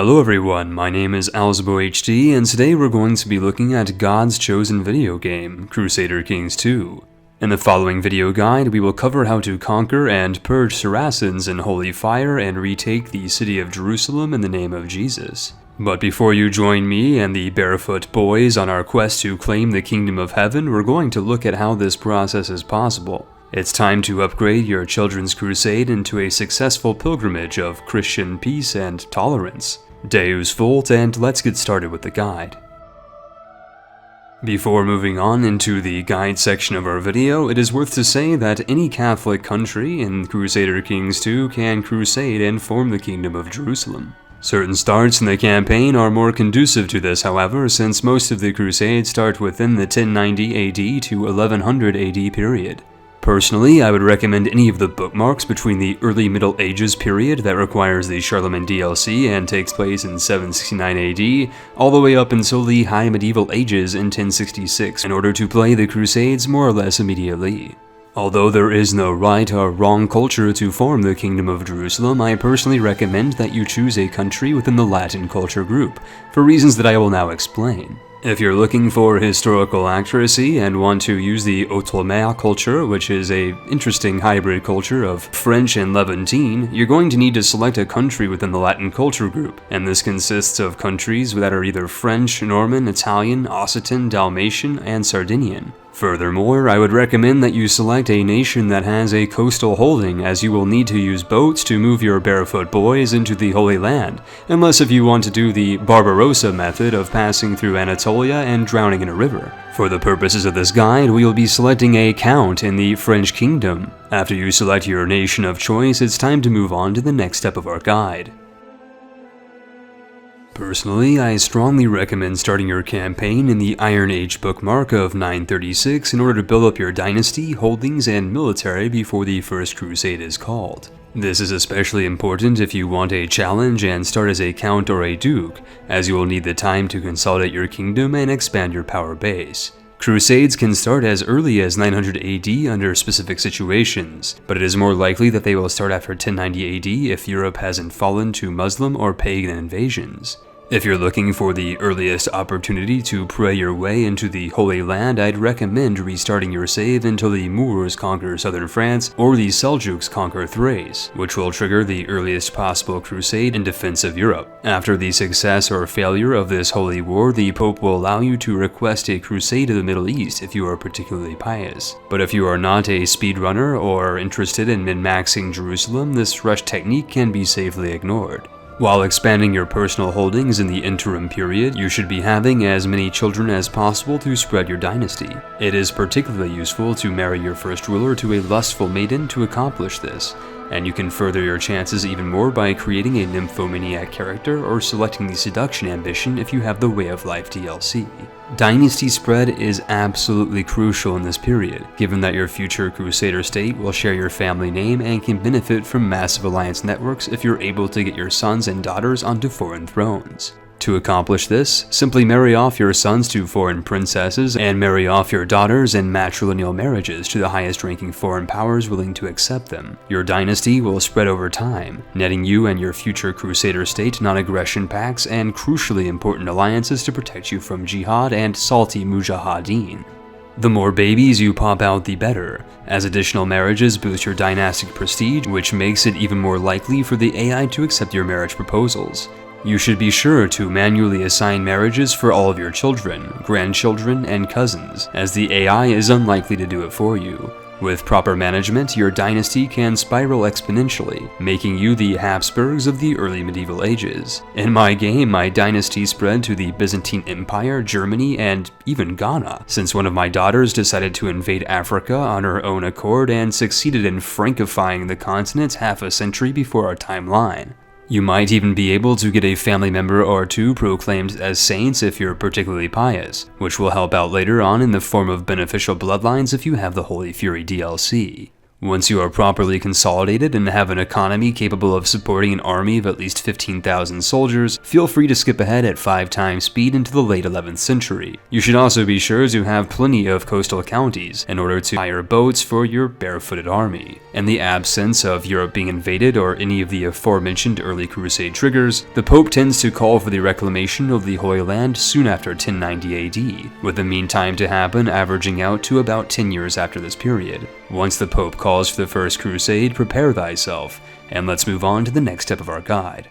Hello everyone, my name is AlzaboHD, and today we're going to be looking at God's chosen video game, Crusader Kings II. In the following video guide, we will cover how to conquer and purge Saracens in holy fire and retake the city of Jerusalem in the name of Jesus. But before you join me and the Barefoot Boys on our quest to claim the Kingdom of Heaven, we're going to look at how this process is possible. It's time to upgrade your children's crusade into a successful pilgrimage of Christian peace and tolerance. DEUS VULT, and let's get started with the guide. Before moving on into the guide section of our video, it is worth to say that any Catholic country in Crusader Kings II can crusade and form the Kingdom of Jerusalem. Certain starts in the campaign are more conducive to this, however, since most of the crusades start within the 1090 AD to 1100 AD period. Personally, I would recommend any of the bookmarks between the early Middle Ages period that requires the Charlemagne DLC and takes place in 769 AD, all the way up until the High Medieval Ages in 1066 in order to play the Crusades more or less immediately. Although there is no right or wrong culture to form the Kingdom of Jerusalem, I personally recommend that you choose a country within the Latin culture group, for reasons that I will now explain. If you're looking for historical accuracy and want to use the Outremer culture, which is an interesting hybrid culture of French and Levantine, you're going to need to select a country within the Latin culture group, and this consists of countries that are either French, Norman, Italian, Occitan, Dalmatian, and Sardinian. Furthermore, I would recommend that you select a nation that has a coastal holding, as you will need to use boats to move your Barefoot Boys into the Holy Land, unless if you want to do the Barbarossa method of passing through Anatolia and drowning in a river. For the purposes of this guide, we will be selecting a count in the French Kingdom. After you select your nation of choice, it's time to move on to the next step of our guide. Personally, I strongly recommend starting your campaign in the Iron Age bookmark of 936 in order to build up your dynasty, holdings, and military before the First Crusade is called. This is especially important if you want a challenge and start as a count or a duke, as you will need the time to consolidate your kingdom and expand your power base. Crusades can start as early as 900 AD under specific situations, but it is more likely that they will start after 1090 AD if Europe hasn't fallen to Muslim or pagan invasions. If you're looking for the earliest opportunity to pray your way into the Holy Land, I'd recommend restarting your save until the Moors conquer southern France or the Seljuks conquer Thrace, which will trigger the earliest possible crusade in defense of Europe. After the success or failure of this holy war, the Pope will allow you to request a crusade to the Middle East if you are particularly pious. But if you are not a speedrunner or interested in min-maxing Jerusalem, this rush technique can be safely ignored. While expanding your personal holdings in the interim period, you should be having as many children as possible to spread your dynasty. It is particularly useful to marry your first ruler to a lustful maiden to accomplish this, and you can further your chances even more by creating a nymphomaniac character or selecting the seduction ambition if you have the Way of Life DLC. Dynasty spread is absolutely crucial in this period, given that your future Crusader state will share your family name and can benefit from massive alliance networks if you're able to get your sons and daughters onto foreign thrones. To accomplish this, simply marry off your sons to foreign princesses and marry off your daughters in matrilineal marriages to the highest ranking foreign powers willing to accept them. Your dynasty will spread over time, netting you and your future Crusader state non-aggression pacts and crucially important alliances to protect you from jihad and salty mujahideen. The more babies you pop out, the better, as additional marriages boost your dynastic prestige, which makes it even more likely for the AI to accept your marriage proposals. You should be sure to manually assign marriages for all of your children, grandchildren, and cousins, as the AI is unlikely to do it for you. With proper management, your dynasty can spiral exponentially, making you the Habsburgs of the early medieval ages. In my game, my dynasty spread to the Byzantine Empire, Germany, and even Ghana, since one of my daughters decided to invade Africa on her own accord and succeeded in Frankifying the continent half a century before our timeline. You might even be able to get a family member or two proclaimed as saints if you're particularly pious, which will help out later on in the form of beneficial bloodlines if you have the Holy Fury DLC. Once you are properly consolidated and have an economy capable of supporting an army of at least 15,000 soldiers, feel free to skip ahead at 5 times speed into the late 11th century. You should also be sure to have plenty of coastal counties in order to hire boats for your barefooted army. In the absence of Europe being invaded or any of the aforementioned early Crusade triggers, the Pope tends to call for the reclamation of the Holy Land soon after 1090 AD, with the meantime to happen averaging out to about 10 years after this period. Once the Pope calls for the First Crusade, prepare thyself, and let's move on to the next step of our guide.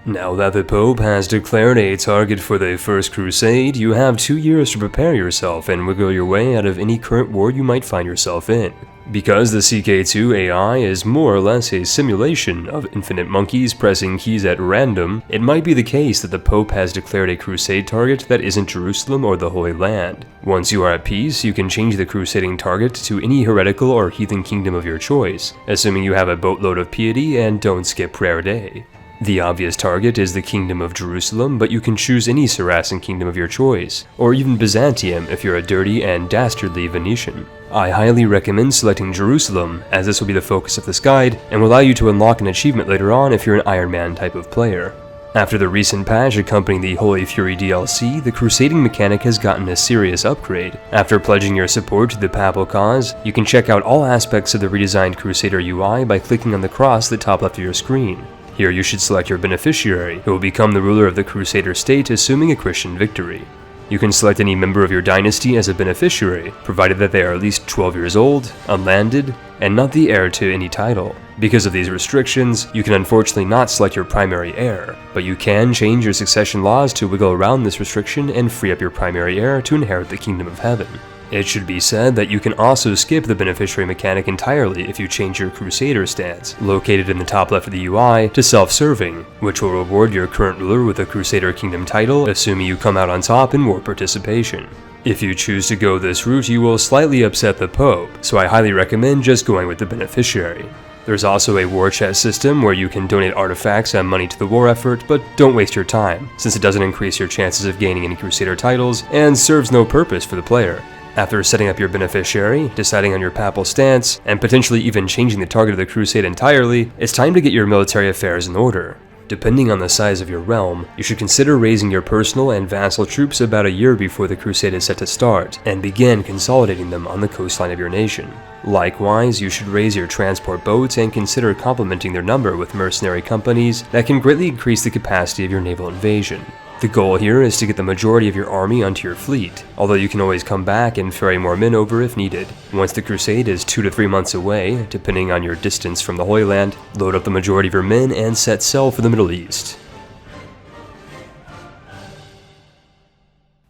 Now that the Pope has declared a target for the First Crusade, you have 2 years to prepare yourself and wiggle your way out of any current war you might find yourself in. Because the CK2 AI is more or less a simulation of infinite monkeys pressing keys at random, it might be the case that the Pope has declared a crusade target that isn't Jerusalem or the Holy Land. Once you are at peace, you can change the crusading target to any heretical or heathen kingdom of your choice, assuming you have a boatload of piety and don't skip prayer day. The obvious target is the Kingdom of Jerusalem, but you can choose any Saracen kingdom of your choice, or even Byzantium if you're a dirty and dastardly Venetian. I highly recommend selecting Jerusalem, as this will be the focus of this guide, and will allow you to unlock an achievement later on if you're an Iron Man type of player. After the recent patch accompanying the Holy Fury DLC, the crusading mechanic has gotten a serious upgrade. After pledging your support to the papal cause, you can check out all aspects of the redesigned Crusader UI by clicking on the cross at the top left of your screen. Here you should select your beneficiary, who will become the ruler of the Crusader state assuming a Christian victory. You can select any member of your dynasty as a beneficiary, provided that they are at least 12 years old, unlanded, and not the heir to any title. Because of these restrictions, you can unfortunately not select your primary heir, but you can change your succession laws to wiggle around this restriction and free up your primary heir to inherit the Kingdom of Heaven. It should be said that you can also skip the beneficiary mechanic entirely if you change your Crusader stance, located in the top left of the UI, to self-serving, which will reward your current ruler with a Crusader Kingdom title, assuming you come out on top in war participation. If you choose to go this route, you will slightly upset the Pope, so I highly recommend just going with the beneficiary. There's also a war chest system where you can donate artifacts and money to the war effort, but don't waste your time, since it doesn't increase your chances of gaining any Crusader titles, and serves no purpose for the player. After setting up your beneficiary, deciding on your papal stance, and potentially even changing the target of the crusade entirely, it's time to get your military affairs in order. Depending on the size of your realm, you should consider raising your personal and vassal troops about a year before the crusade is set to start, and begin consolidating them on the coastline of your nation. Likewise, you should raise your transport boats and consider complementing their number with mercenary companies that can greatly increase the capacity of your naval invasion. The goal here is to get the majority of your army onto your fleet, although you can always come back and ferry more men over if needed. Once the crusade is 2 to 3 months away, depending on your distance from the Holy Land, load up the majority of your men and set sail for the Middle East.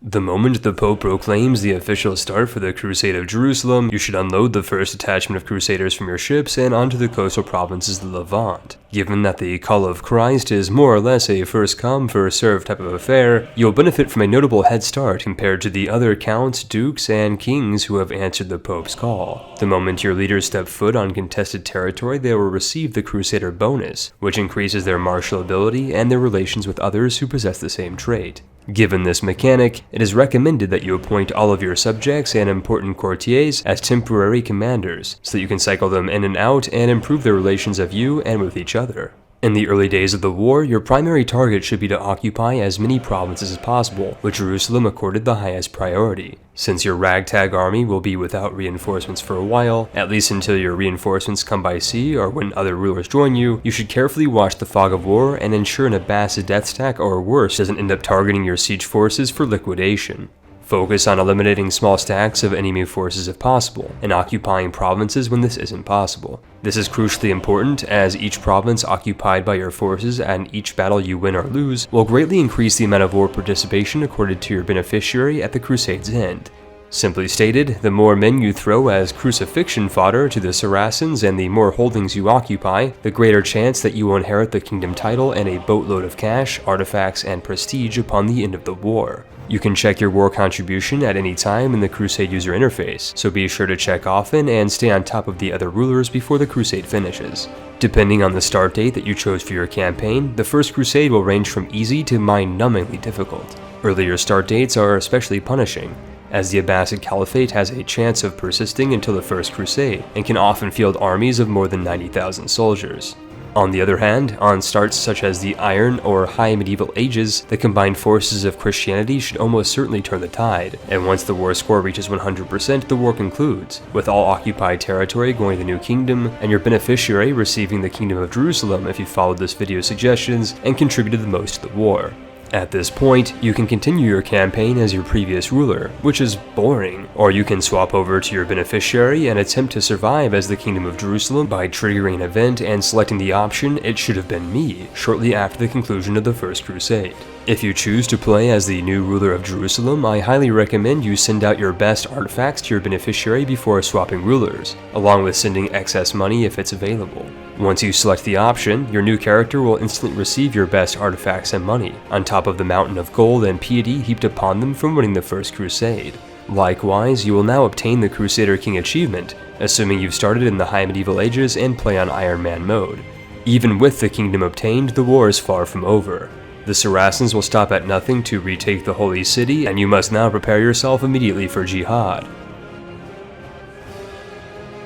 The moment the Pope proclaims the official start for the Crusade of Jerusalem, you should unload the first detachment of Crusaders from your ships and onto the coastal provinces of the Levant. Given that the Call of Christ is more or less a first-come, first-served type of affair, you'll benefit from a notable head start compared to the other counts, dukes, and kings who have answered the Pope's call. The moment your leaders step foot on contested territory, they will receive the Crusader bonus, which increases their martial ability and their relations with others who possess the same trait. Given this mechanic, it is recommended that you appoint all of your subjects and important courtiers as temporary commanders, so that you can cycle them in and out and improve their relations of you and with each other. In the early days of the war, your primary target should be to occupy as many provinces as possible, with Jerusalem accorded the highest priority. Since your ragtag army will be without reinforcements for a while, at least until your reinforcements come by sea or when other rulers join you, you should carefully watch the fog of war and ensure an Abbasid death stack or worse doesn't end up targeting your siege forces for liquidation. Focus on eliminating small stacks of enemy forces if possible, and occupying provinces when this isn't possible. This is crucially important, as each province occupied by your forces and each battle you win or lose will greatly increase the amount of war participation accorded to your beneficiary at the Crusade's end. Simply stated, the more men you throw as crucifixion fodder to the Saracens and the more holdings you occupy, the greater chance that you will inherit the kingdom title and a boatload of cash, artifacts, and prestige upon the end of the war. You can check your war contribution at any time in the Crusade user interface, so be sure to check often and stay on top of the other rulers before the Crusade finishes. Depending on the start date that you chose for your campaign, the First Crusade will range from easy to mind-numbingly difficult. Earlier start dates are especially punishing. as the Abbasid Caliphate has a chance of persisting until the First Crusade, and can often field armies of more than 90,000 soldiers. On the other hand, on starts such as the Iron or High Medieval Ages, the combined forces of Christianity should almost certainly turn the tide, and once the war score reaches 100%, the war concludes, with all occupied territory going to the New Kingdom, and your beneficiary receiving the Kingdom of Jerusalem if you followed this video's suggestions and contributed the most to the war. At this point, you can continue your campaign as your previous ruler, which is boring, or you can swap over to your beneficiary and attempt to survive as the Kingdom of Jerusalem by triggering an event and selecting the option "It should have been me" shortly after the conclusion of the First Crusade. If you choose to play as the new ruler of Jerusalem, I highly recommend you send out your best artifacts to your beneficiary before swapping rulers, along with sending excess money if it's available. Once you select the option, your new character will instantly receive your best artifacts and money, on top of the mountain of gold and piety heaped upon them from winning the First Crusade. Likewise, you will now obtain the Crusader King achievement, assuming you've started in the High Medieval Ages and play on Iron Man mode. Even with the kingdom obtained, the war is far from over. The Saracens will stop at nothing to retake the Holy City, and you must now prepare yourself immediately for jihad.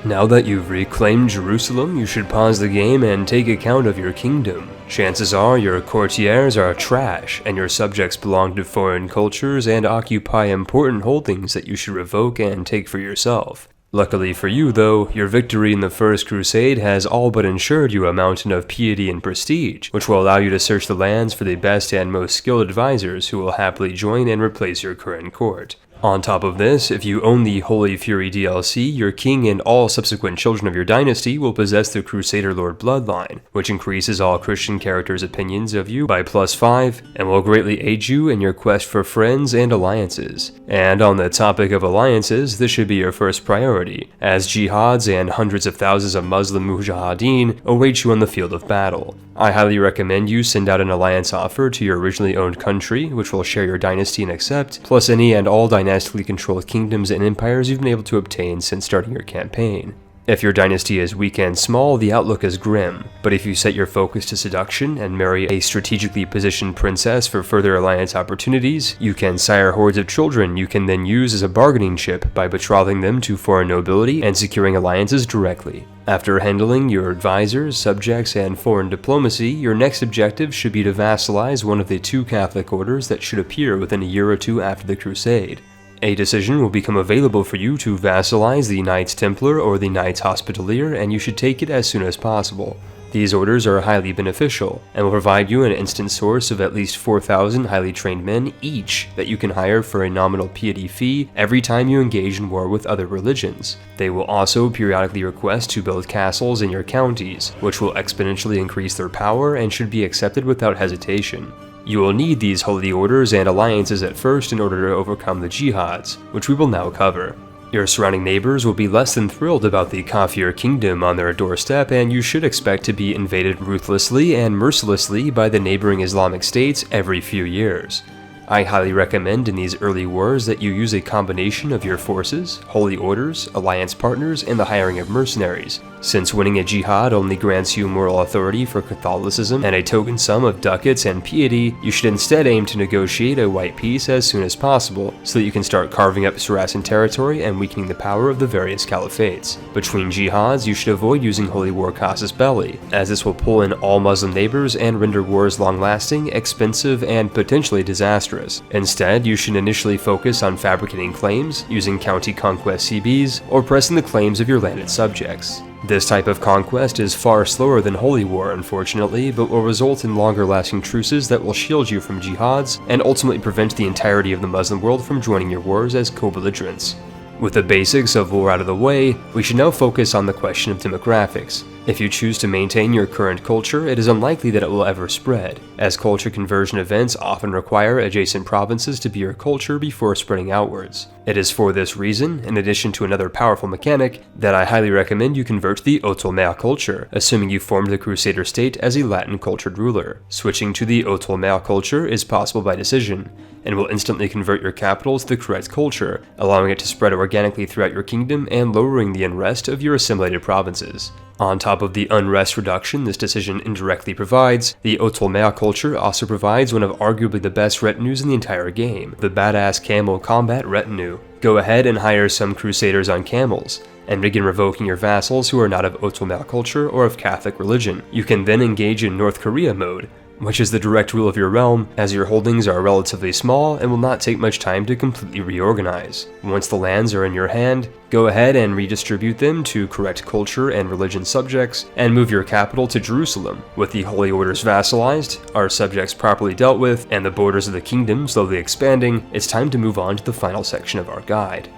Now that you've reclaimed Jerusalem, you should pause the game and take account of your kingdom. Chances are your courtiers are trash, and your subjects belong to foreign cultures and occupy important holdings that you should revoke and take for yourself. Luckily for you, though, your victory in the First Crusade has all but ensured you a mountain of piety and prestige, which will allow you to search the lands for the best and most skilled advisors who will happily join and replace your current court. On top of this, if you own the Holy Fury DLC, your king and all subsequent children of your dynasty will possess the Crusader Lord bloodline, which increases all Christian characters' opinions of you by +5, and will greatly aid you in your quest for friends and alliances. And on the topic of alliances, this should be your first priority, as jihads and hundreds of thousands of Muslim mujahideen await you on the field of battle. I highly recommend you send out an alliance offer to your originally owned country, which will share your dynasty and accept, plus any and all dynastically controlled kingdoms and empires you've been able to obtain since starting your campaign. If your dynasty is weak and small, the outlook is grim, but if you set your focus to seduction and marry a strategically positioned princess for further alliance opportunities, you can sire hordes of children you can then use as a bargaining chip by betrothing them to foreign nobility and securing alliances directly. After handling your advisors, subjects, and foreign diplomacy, your next objective should be to vassalize one of the 2 Catholic orders that should appear within a year or 2 after the Crusade. A decision will become available for you to vassalize the Knights Templar or the Knights Hospitalier, and you should take it as soon as possible. These orders are highly beneficial, and will provide you an instant source of at least 4,000 highly trained men each that you can hire for a nominal piety fee every time you engage in war with other religions. They will also periodically request to build castles in your counties, which will exponentially increase their power and should be accepted without hesitation. You will need these holy orders and alliances at first in order to overcome the jihads, which we will now cover. Your surrounding neighbors will be less than thrilled about the Kafir kingdom on their doorstep, and you should expect to be invaded ruthlessly and mercilessly by the neighboring Islamic states every few years. I highly recommend in these early wars that you use a combination of your forces, holy orders, alliance partners, and the hiring of mercenaries, since winning a jihad only grants you moral authority for Catholicism and a token sum of ducats and piety. You should instead aim to negotiate a white peace as soon as possible, so that you can start carving up Saracen territory and weakening the power of the various caliphates. Between jihads, you should avoid using holy war casus belli, as this will pull in all Muslim neighbors and render wars long-lasting, expensive, and potentially disastrous. Instead, you should initially focus on fabricating claims, using county conquest CBs, or pressing the claims of your landed subjects. This type of conquest is far slower than holy war, unfortunately, but will result in longer-lasting truces that will shield you from jihads and ultimately prevent the entirety of the Muslim world from joining your wars as co-belligerents. With the basics of war out of the way, we should now focus on the question of demographics. If you choose to maintain your current culture, it is unlikely that it will ever spread, as culture conversion events often require adjacent provinces to be your culture before spreading outwards. It is for this reason, in addition to another powerful mechanic, that I highly recommend you convert to the Outremer culture, assuming you formed the Crusader state as a Latin-cultured ruler. Switching to the Outremer culture is possible by decision, and will instantly convert your capital to the correct culture, allowing it to spread organically throughout your kingdom and lowering the unrest of your assimilated provinces. On top of the unrest reduction this decision indirectly provides, the Outremer culture also provides one of arguably the best retinues in the entire game, the Badass Camel Combat Retinue. Go ahead and hire some crusaders on camels, and begin revoking your vassals who are not of Outremer culture or of Catholic religion. You can then engage in North Korea mode, which is the direct rule of your realm, as your holdings are relatively small and will not take much time to completely reorganize. Once the lands are in your hand, go ahead and redistribute them to correct culture and religion subjects, and move your capital to Jerusalem. With the Holy Orders vassalized, our subjects properly dealt with, and the borders of the kingdom slowly expanding, it's time to move on to the final section of our guide.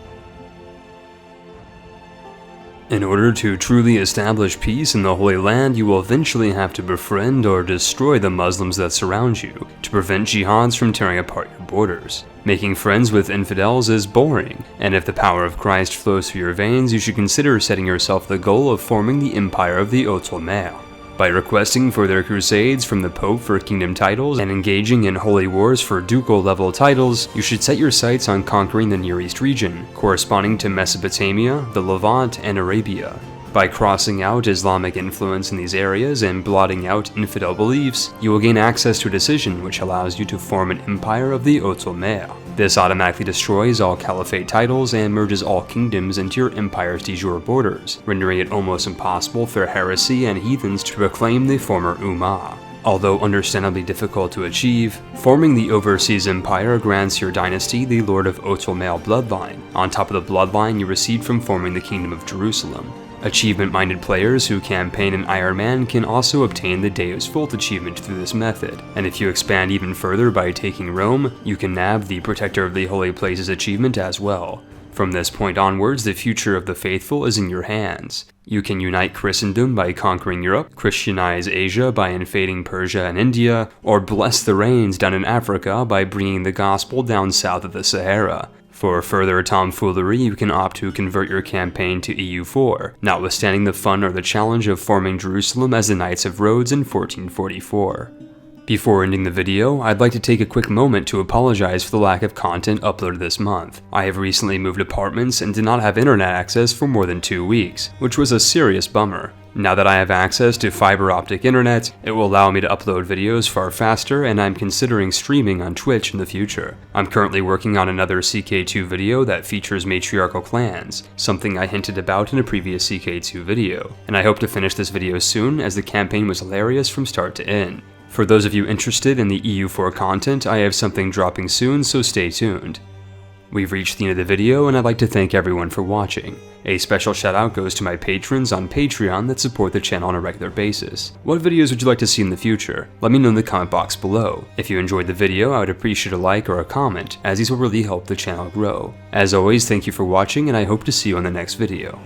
In order to truly establish peace in the Holy Land, you will eventually have to befriend or destroy the Muslims that surround you, to prevent jihads from tearing apart your borders. Making friends with infidels is boring, and if the power of Christ flows through your veins, you should consider setting yourself the goal of forming the Empire of the Outremer. By requesting further crusades from the Pope for kingdom titles and engaging in holy wars for ducal level titles, you should set your sights on conquering the Near East region, corresponding to Mesopotamia, the Levant, and Arabia. By crossing out Islamic influence in these areas and blotting out infidel beliefs, you will gain access to a decision which allows you to form an empire of the Outremer. This automatically destroys all caliphate titles and merges all kingdoms into your empire's de jure borders, rendering it almost impossible for heresy and heathens to proclaim the former Ummah. Although understandably difficult to achieve, forming the overseas empire grants your dynasty the Lord of Outremer bloodline, on top of the bloodline you received from forming the Kingdom of Jerusalem. Achievement-minded players who campaign in Iron Man can also obtain the DEUS VULT achievement through this method, and if you expand even further by taking Rome, you can nab the Protector of the Holy Places achievement as well. From this point onwards, the future of the faithful is in your hands. You can unite Christendom by conquering Europe, Christianize Asia by invading Persia and India, or bless the rains down in Africa by bringing the gospel down south of the Sahara. For further tomfoolery, you can opt to convert your campaign to EU4, notwithstanding the fun or the challenge of forming Jerusalem as the Knights of Rhodes in 1444. Before ending the video, I'd like to take a quick moment to apologize for the lack of content uploaded this month. I have recently moved apartments and did not have internet access for more than 2 weeks, which was a serious bummer. Now that I have access to fiber optic internet, it will allow me to upload videos far faster, and I'm considering streaming on Twitch in the future. I'm currently working on another CK2 video that features matriarchal clans, something I hinted about in a previous CK2 video, and I hope to finish this video soon as the campaign was hilarious from start to end. For those of you interested in the EU4 content, I have something dropping soon, so stay tuned. We've reached the end of the video, and I'd like to thank everyone for watching. A special shout out goes to my patrons on Patreon that support the channel on a regular basis. What videos would you like to see in the future? Let me know in the comment box below. If you enjoyed the video, I would appreciate a like or a comment, as these will really help the channel grow. As always, thank you for watching, and I hope to see you on the next video.